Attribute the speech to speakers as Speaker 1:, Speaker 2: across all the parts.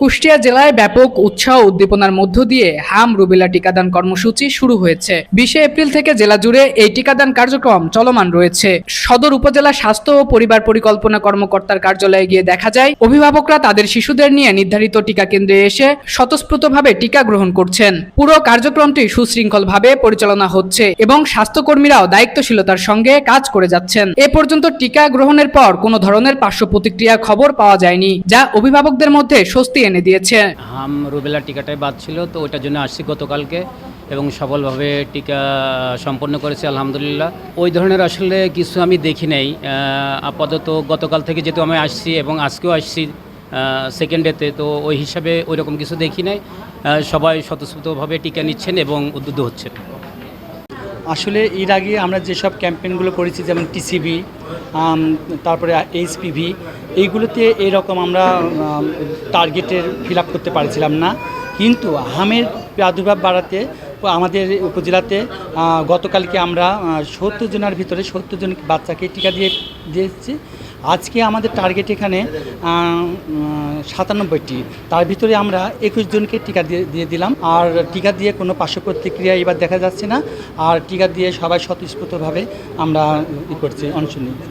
Speaker 1: কুষ্টিয়া জেলায় ব্যাপক উৎসাহ উদ্দীপনার মধ্য দিয়ে হাম রুবেলা টিকাদান কর্মসূচি শুরু হয়েছে। 20 এপ্রিল থেকে জেলা জুড়ে এই টিকাদান কার্যক্রম চলমান রয়েছে। সদর উপজেলা স্বাস্থ্য ও পরিবার পরিকল্পনা কর্মকর্তার কার্যালয়ে গিয়ে দেখা যায় অভিভাবকরা তাদের শিশুদের নিয়ে নির্ধারিত টিকা কেন্দ্রে এসে স্বতঃস্ফূর্তভাবে টিকা গ্রহণ করছেন। পুরো কার্যক্রমটি সুশৃঙ্খলভাবে পরিচালনা হচ্ছে এবং স্বাস্থ্যকর্মীরাও দায়িত্বশীলতার সঙ্গে কাজ করে যাচ্ছেন। এ পর্যন্ত টিকা গ্রহণের পর কোনো ধরনের পার্শ্ব প্রতিক্রিয়া খবর পাওয়া যায়নি, যা অভিভাবকদের মধ্যে স্বস্তি এনে দিয়েছে।
Speaker 2: হাম রুবেলা টিকাটাই বাদ ছিল, তো ওইটার জন্য আসছি গতকালকে এবং সফলভাবে টিকা সম্পন্ন করেছি আলহামদুলিল্লাহ। ওই ধরনের আসলে কিছু আমি দেখি নাই আপাতত। গতকাল থেকে যেহেতু আমি আসছি এবং আজকেও আসছি সেকেন্ড ডেতে, তো ওই হিসাবে ওই রকম কিছু দেখি নাই। সবাই স্বতঃস্ফূর্তভাবে টিকা নিচ্ছেন এবং উদ্বুদ্ধ হচ্ছেন।
Speaker 3: আসলে এর আগে আমরা যেসব ক্যাম্পেইনগুলো করেছি, যেমন টিসিবি, তারপরে এইচপিভি, এইগুলোতে এইরকম আমরা টার্গেটের ফিল আপ করতে পারছিলাম না। কিন্তু হামের প্রাদুর্ভাব বাড়াতে আমাদের উপজেলাতে গতকালকে আমরা 70 জনের ভিতরে 70 জন বাচ্চাকে টিকা দিয়েছি। আজকে আমাদের টার্গেট এখানে 97টি, তার ভিতরে আমরা 21 জনকে টিকা দিয়ে দিলাম। আর টিকা দিয়ে কোনো পার্শ্ব প্রতিক্রিয়া এবার দেখা যাচ্ছে না। আর টিকা দিয়ে সবাই স্বতঃস্ফূর্তভাবে আমরা করছি, অনশন নিচ্ছি।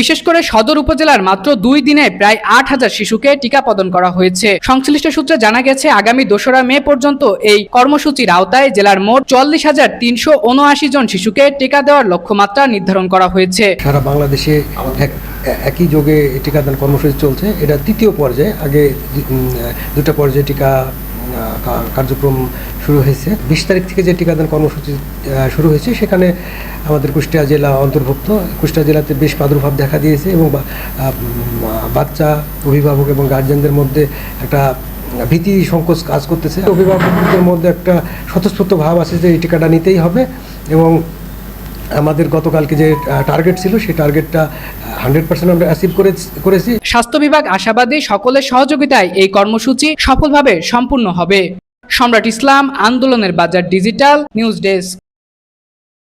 Speaker 1: বিশেষ করে সদর উপজেলার মাত্র 2 দিনে প্রায় 8000 শিশুকে টিকা প্রদান করা হয়েছে। সংশ্লিষ্ট সূত্রে জানা গেছে, আগামী 2রা মে পর্যন্ত এই কর্মসূচির আওতায় জেলার মোট 44,379 জন শিশুকে টিকা দেওয়ার লক্ষ্যমাত্রা নির্ধারণ করা হয়েছে।
Speaker 4: সারা বাংলাদেশে একই যোগে টিকাদান কর্মসূচি চলছে। এটা 3য় পর্যায়ে। আগে 2টা পর্যায়ে টিকা কার্যক্রম শুরু হয়েছে। 20 তারিখ থেকে যে টিকাদান কর্মসূচি শুরু হয়েছে, সেখানে আমাদের কুষ্টিয়া জেলা অন্তর্ভুক্ত। কুষ্টিয়া জেলাতে বেশ প্রাদুর্ভাব দেখা দিয়েছে এবং বাচ্চা, অভিভাবক এবং গার্জিয়ানদের মধ্যে একটা ভীতি সংকোচ কাজ করতেছে। অভিভাবকদের মধ্যে একটা স্বতঃস্ফূর্ত ভাব আছে যে এই টিকাটা নিতেই হবে এবং আমাদের গতকালকে যে টার্গেট ছিল সেই টার্গেটটা 100% আমরা অ্যাচিভ করেছি।
Speaker 1: স্বাস্থ্য বিভাগ আশাবাদী সকলের সহযোগিতায় এই কর্মসূচি সফলভাবে সম্পূর্ণ হবে। সম্রাট ইসলাম, আন্দোলনের বাজার, ডিজিটাল নিউজ ডেস্ক।